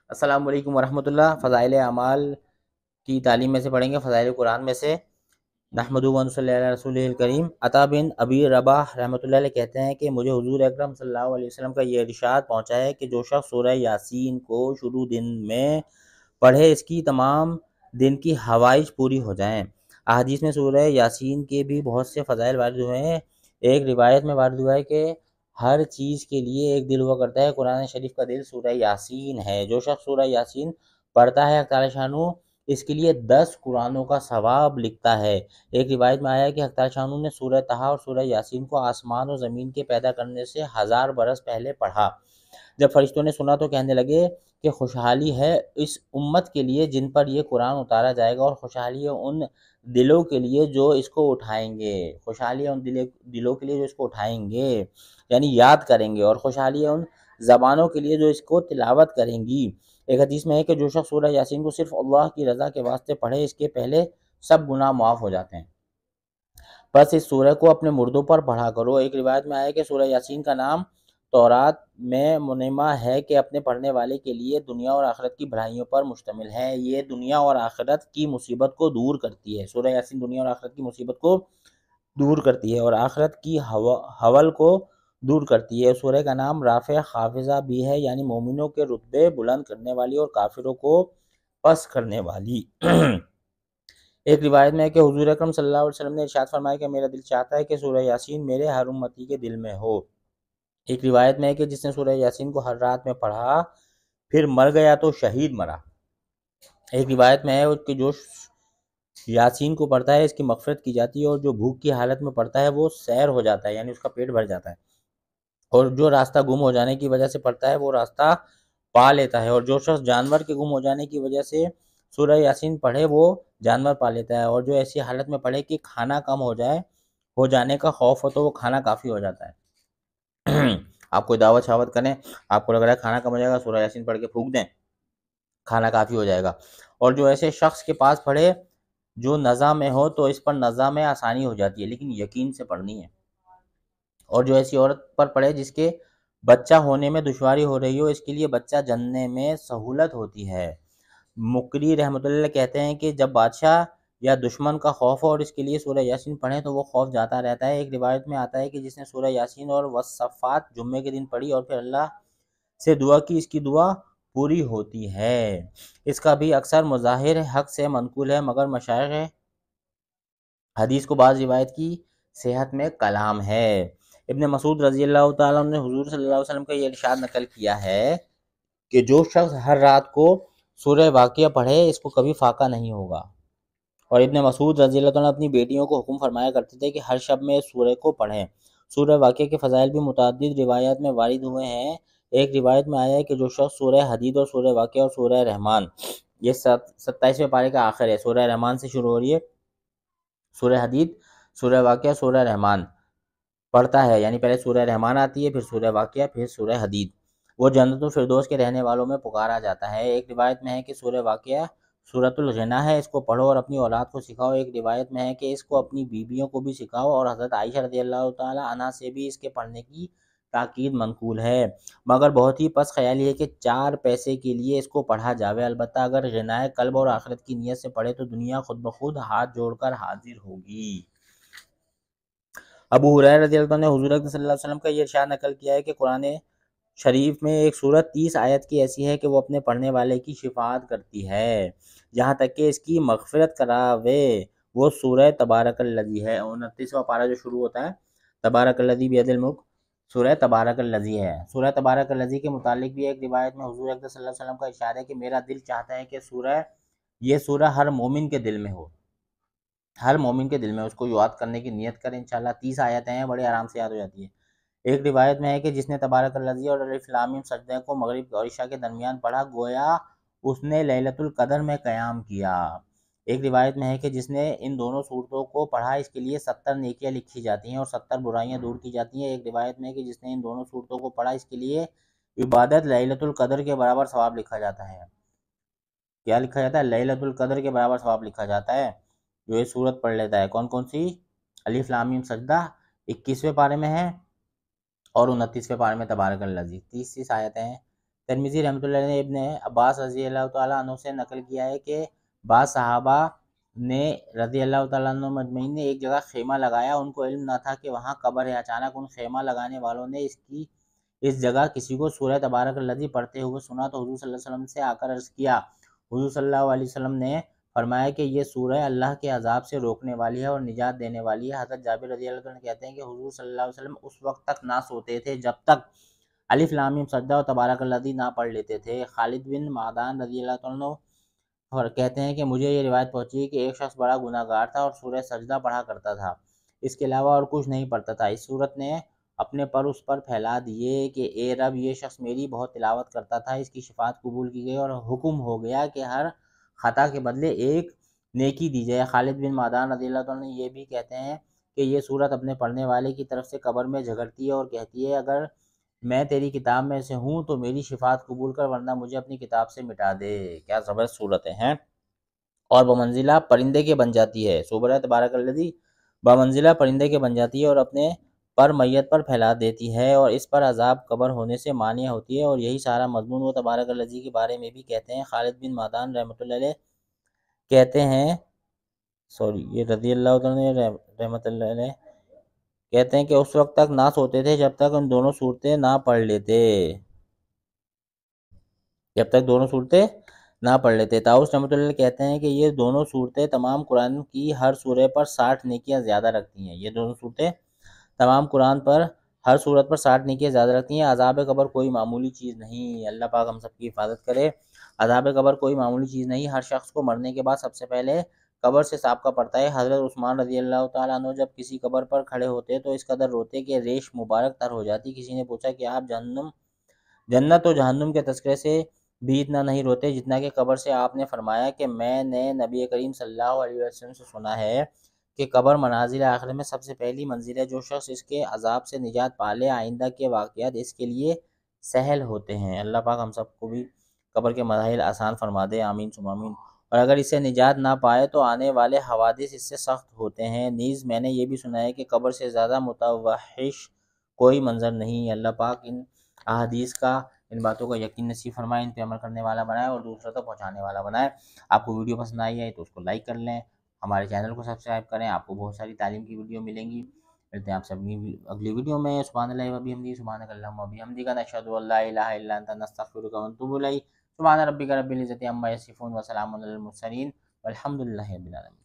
السلام علیکم ورحمۃ اللہ۔ فضائل اعمال کی تعلیم میں سے پڑھیں گے، فضائل قرآن میں سے۔ نحمدہ و نصلی علی رسول الکریم۔ عطا بن ابی رباح رحمۃ اللہ علیہ کہتے ہیں کہ مجھے حضور اکرم صلی اللہ علیہ وسلم کا یہ ارشاد پہنچا ہے کہ جو شخص سورہ یاسین کو شروع دن میں پڑھے اس کی تمام دن کی حوائج پوری ہو جائیں۔ احادیث میں سورہ یاسین کے بھی بہت سے فضائل وارد ہوئے ہیں۔ ایک روایت میں وارد ہوا ہے کہ ہر چیز کے لیے ایک دل ہوا کرتا ہے، قرآن شریف کا دل سورہ یاسین ہے۔ جو شخص سورہ یاسین پڑھتا ہے، حق تعالی شانہ اس کے لیے 10 قرآنوں کا ثواب لکھتا ہے۔ ایک روایت میں آیا ہے کہ حق تعالی شانہ نے سورہ طٰہٰ اور سورہ یاسین کو آسمان و زمین کے پیدا کرنے سے 1000 برس پہلے پڑھا۔ جب فرشتوں نے سنا تو کہنے لگے کہ خوشحالی ہے اس امت کے لیے جن پر یہ قرآن اتارا جائے گا، اور خوشحالی ہے ان دلوں کے لیے جو اس کو اٹھائیں گے۔ خوشحالی ہے ان دلوں کے لیے جو اس کو اٹھائیں گے، یعنی یاد کریں گے، اور خوشحالی ہے ان زبانوں کے لیے جو اس کو تلاوت کریں گی۔ ایک حدیث میں ہے کہ جو شخص سورہ یاسین کو صرف اللہ کی رضا کے واسطے پڑھے اس کے پہلے سب گناہ معاف ہو جاتے ہیں۔ بس اس سورہ کو اپنے مردوں پر پڑھا کرو۔ ایک روایت میں آیا کہ سورہ یاسین کا نام تورات میں منمہ ہے کہ اپنے پڑھنے والے کے لیے دنیا اور آخرت کی بھلائیوں پر مشتمل ہے۔ یہ دنیا اور آخرت کی مصیبت کو دور کرتی ہے۔ سورہ یاسین دنیا اور آخرت کی مصیبت کو دور کرتی ہے اور آخرت کی حول کو دور کرتی ہے۔ سورہ کا نام رافع خافضہ بھی ہے، یعنی مومنوں کے رتبے بلند کرنے والی اور کافروں کو پست کرنے والی۔ ایک روایت میں ہے کہ حضور اکرم صلی اللہ علیہ وسلم نے ارشاد فرمایا کہ میرا دل چاہتا ہے کہ سورہ یاسین میرے ہر امتی کے دل میں ہو۔ ایک روایت میں ہے کہ جس نے سورہ یاسین کو ہر رات میں پڑھا پھر مر گیا تو شہید مرا۔ ایک روایت میں ہے کہ جو یاسین کو پڑھتا ہے اس کی مغفرت کی جاتی ہے، اور جو بھوک کی حالت میں پڑھتا ہے وہ سیر ہو جاتا ہے، یعنی اس کا پیٹ بھر جاتا ہے، اور جو راستہ گم ہو جانے کی وجہ سے پڑھتا ہے وہ راستہ پا لیتا ہے، اور جو شخص جانور کے گم ہو جانے کی وجہ سے سورہ یاسین پڑھے وہ جانور پا لیتا ہے، اور جو ایسی حالت میں پڑھے کہ کھانا کم ہو جانے کا خوف ہو تو وہ کھانا کافی ہو جاتا ہے۔ آپ کوئی دعوت شاوت کریں، آپ کو لگ رہا ہے کھانا کم ہو جائے گا، سورہ یاسین پڑھ کے پھونک دیں، کھانا کافی ہو جائے گا۔ اور جو ایسے شخص کے پاس پڑھے جو نزا میں ہو تو اس پر نزا میں آسانی ہو جاتی ہے، لیکن یقین سے پڑھنی ہے۔ اور جو ایسی عورت پر پڑھے جس کے بچہ ہونے میں دشواری ہو رہی ہو، اس کے لیے بچہ جننے میں سہولت ہوتی ہے۔ مقری رحمۃ اللہ کہتے ہیں کہ جب بادشاہ یا دشمن کا خوف ہو اور اس کے لیے سورہ یاسین پڑھیں تو وہ خوف جاتا رہتا ہے۔ ایک روایت میں آتا ہے کہ جس نے سورہ یاسین اور والصفات جمعے کے دن پڑھی اور پھر اللہ سے دعا کی، اس کی دعا پوری ہوتی ہے۔ اس کا بھی اکثر مظاہر حق سے منقول ہے، مگر مشائخ حدیث کو بعض روایت کی صحت میں کلام ہے۔ ابن مسعود رضی اللہ تعالیٰ عنہ نے حضور صلی اللہ علیہ وسلم کا یہ ارشاد نقل کیا ہے کہ جو شخص ہر رات کو سورہ واقعہ پڑھے اس کو کبھی فاقہ نہیں ہوگا۔ اور ابن مسعود رضی اللہ عنہ اپنی بیٹیوں کو حکم فرمایا کرتے تھے کہ ہر شب میں اس سورہ کو پڑھیں۔ سورہ واقعہ کے فضائل بھی متعدد روایات میں وارد ہوئے ہیں۔ ایک روایت میں آیا ہے کہ جو شخص سورہ حدید اور سورہ واقعہ اور سورہ رحمان، یہ 27ویں پارے کا آخر ہے، سورہ رحمان سے شروع ہو رہی ہے، سورہ حدید، سورہ واقعہ، سورہ رحمان پڑھتا ہے، یعنی پہلے سورہ رحمان آتی ہے، پھر سورہ واقعہ، پھر سورہ حدید، وہ جنت الفردوس کے رہنے والوں میں پکارا جاتا ہے۔ ایک روایت میں ہے کہ سورہ واقعہ سورۃ الغنا ہے، اس کو پڑھو اور اپنی اولاد کو سکھاؤ۔ ایک روایت میں ہے کہ اس کو اپنی بیویوں کو بھی سکھاؤ، اور حضرت عائشہ رضی اللہ تعالی عنہا سے بھی اس کے پڑھنے کی تاکید منقول ہے، مگر بہت ہی پس خیالی ہے کہ 4 پیسے کے لیے اس کو پڑھا جاوے۔ البتہ اگر غنائے قلب اور آخرت کی نیت سے پڑھے تو دنیا خود بخود ہاتھ جوڑ کر حاضر ہوگی۔ ابو ہریرہ رضی اللہ عنہ نے حضور اکرم صلی اللہ علیہ وسلم کا یہ ارشاد نقل کیا ہے کہ قرآن شریف میں ایک سورت 30 آیت کی ایسی ہے کہ وہ اپنے پڑھنے والے کی شفاعت کرتی ہے، یہاں تک کہ اس کی مغفرت کراوے۔ وہ سورہ تبارک الذی ہے، 29واں پارہ جو شروع ہوتا ہے تبارک الذی بیدہ الملک، سورہ تبارک الذی ہے۔ سورہ تبارک الذی کے متعلق بھی ایک روایت میں حضور اکرم صلی اللہ علیہ وسلم کا ارشاد ہے کہ میرا دل چاہتا ہے کہ یہ سورہ ہر مومن کے دل میں ہو، ہر مومن کے دل میں اس کو یاد کرنے کی نیت کریں۔ انشاءاللہ 30 آیتیں ہیں، بڑے آرام سے یاد ہو جاتی ہے۔ ایک روایت میں ہے کہ جس نے تبارک الذی اور الف لام میم سجدہ کو مغرب اور عشاء کے درمیان پڑھا گویا اس نے لیلۃ القدر میں قیام کیا۔ ایک روایت میں ہے کہ جس نے ان دونوں صورتوں کو پڑھا اس کے لیے 70 نیکیاں لکھی جاتی ہیں اور 70 برائیاں دور کی جاتی ہیں۔ ایک روایت میں ہے کہ جس نے ان دونوں صورتوں کو پڑھا اس کے لیے عبادت لیلۃ القدر کے برابر ثواب لکھا جاتا ہے۔ کیا لکھا جاتا ہے؟ لیلۃ القدر کے برابر ثواب لکھا جاتا ہے جو یہ سورت پڑھ لیتا ہے۔ کون کون سی؟ الف لام میم سجدہ 21ویں پارے میں ہے، اور 29ویں پارے میں تبارک الذی، 30 آیتیں ہیں، ترمذی رحمۃ اللہ نے ابن عباس رضی اللہ تعالیٰ عنہ سے نقل کیا ہے کہ بعض صحابہ نے رضی اللہ تعالیٰ عنہ مجمعین نے ایک جگہ خیمہ لگایا، ان کو علم نہ تھا کہ وہاں قبر ہے۔ اچانک ان خیمہ لگانے والوں نے اس جگہ کسی کو سورہ تبارک الذی پڑھتے ہوئے سنا تو حضور صلی اللہ علیہ وسلم سے آ کر عرض کیا۔ حضور صلی اللہ علیہ وسلم نے فرمایا کہ یہ سورہ اللہ کے عذاب سے روکنے والی ہے اور نجات دینے والی ہے۔ حضرت جابر رضی اللہ عنہ کہتے ہیں کہ حضور صلی اللہ علیہ وسلم اس وقت تک نہ سوتے تھے جب تک الف لام میم سجدہ اور تبارک الذی نہ پڑھ لیتے تھے۔ خالد بن معدان رضی اللہ عنہ اور کہتے ہیں کہ مجھے یہ روایت پہنچی کہ ایک شخص بڑا گناہ گار تھا اور سورہ سجدہ پڑھا کرتا تھا، اس کے علاوہ اور کچھ نہیں پڑھتا تھا۔ اس صورت نے اپنے پر اس پر پھیلا دیے کہ اے رب، یہ شخص میری بہت تلاوت کرتا تھا، اس کی شفاعت قبول کی گئی اور حکم ہو گیا کہ ہر خطا کے بدلے ایک نیکی دی جائے۔ خالد بن معدان رضی اللہ عنہ یہ بھی کہتے ہیں کہ یہ صورت اپنے پڑھنے والے کی طرف سے قبر میں جھگڑتی ہے اور کہتی ہے اگر میں تیری کتاب میں سے ہوں تو میری شفاعت قبول کر، ورنہ مجھے اپنی کتاب سے مٹا دے۔ کیا زبردست صورتیں ہیں، اور بمنزلہ پرندے کے بن جاتی ہے۔ سورہ تبارک الذی بمنزلہ پرندے کے بن جاتی ہے اور اپنے پر میت پر پھیلا دیتی ہے اور اس پر عذاب قبر ہونے سے مانع ہوتی ہے، اور یہی سارا مضمون وہ تبارک الذی کے بارے میں بھی کہتے ہیں۔ خالد بن معدان رحمۃ اللہ علیہ کہتے ہیں یہ رضی اللہ عنہ رحمۃ اللہ علیہ کہتے ہیں کہ اس وقت تک نہ سوتے تھے جب تک ان دونوں صورتیں نہ پڑھ لیتے نہ پڑھ لیتے۔ طاؤس رحمۃ اللہ کہتے ہیں کہ یہ دونوں صورتیں تمام قرآن کی ہر سورہ پر 60 نیکیاں زیادہ رکھتی ہیں۔ یہ دونوں صورتیں تمام قرآن پر ہر صورت پر 60 نیکیاں زیادہ رکھتی ہیں۔ عذاب قبر کوئی معمولی چیز نہیں، اللہ پاک ہم سب کی حفاظت کرے۔ عذاب قبر کوئی معمولی چیز نہیں، ہر شخص کو مرنے کے بعد سب سے پہلے قبر سے سابقہ پڑتا ہے۔ حضرت عثمان رضی اللہ تعالیٰ عنہ جب کسی قبر پر کھڑے ہوتے تو اس قدر روتے کہ ریش مبارک تر ہو جاتی۔ کسی نے پوچھا کہ آپ جنت و جہنم کے تذکرے سے بھی اتنا نہیں روتے جتنا کہ قبر سے؟ آپ نے فرمایا کہ میں نے نبی کریم صلی اللہ علیہ وسلم سے سنا ہے کہ قبر منازل آخرت میں سب سے پہلی منزل ہے، جو شخص اس کے عذاب سے نجات پالے آئندہ کے واقعات اس کے لیے سہل ہوتے ہیں۔ اللہ پاک ہم سب کو بھی قبر کے مراحل آسان فرما دے، آمین ثم آمین۔ اور اگر اس سے نجات نہ پائے تو آنے والے حوادث اس سے سخت ہوتے ہیں۔ نیز میں نے یہ بھی سنا ہے کہ قبر سے زیادہ متوحش کوئی منظر نہیں۔ اللہ پاک ان احادیث کا، ان باتوں کا یقین نصیب فرمائے، ان پہ عمل کرنے والا بنائے اور دوسروں تک پہنچانے والا بنائے۔ آپ کو ویڈیو پسند آئی ہے تو اس کو لائک کر لیں، ہمارے چینل کو سبسکرائب کریں، آپ کو بہت ساری تعلیم کی ویڈیو ملیں گی۔ ملتے ہیں آپ سے اگلی ویڈیو میں۔ سبحان اللہ و بحمدہ، سبحانک اللہم و بحمدک، نشہد ان لا الہ الا انت، نستغفرک و نتوب الیک۔ سبحان ربک رب العزۃ عما یصفون و سلام علی المرسلین والحمد للہ رب العالمین۔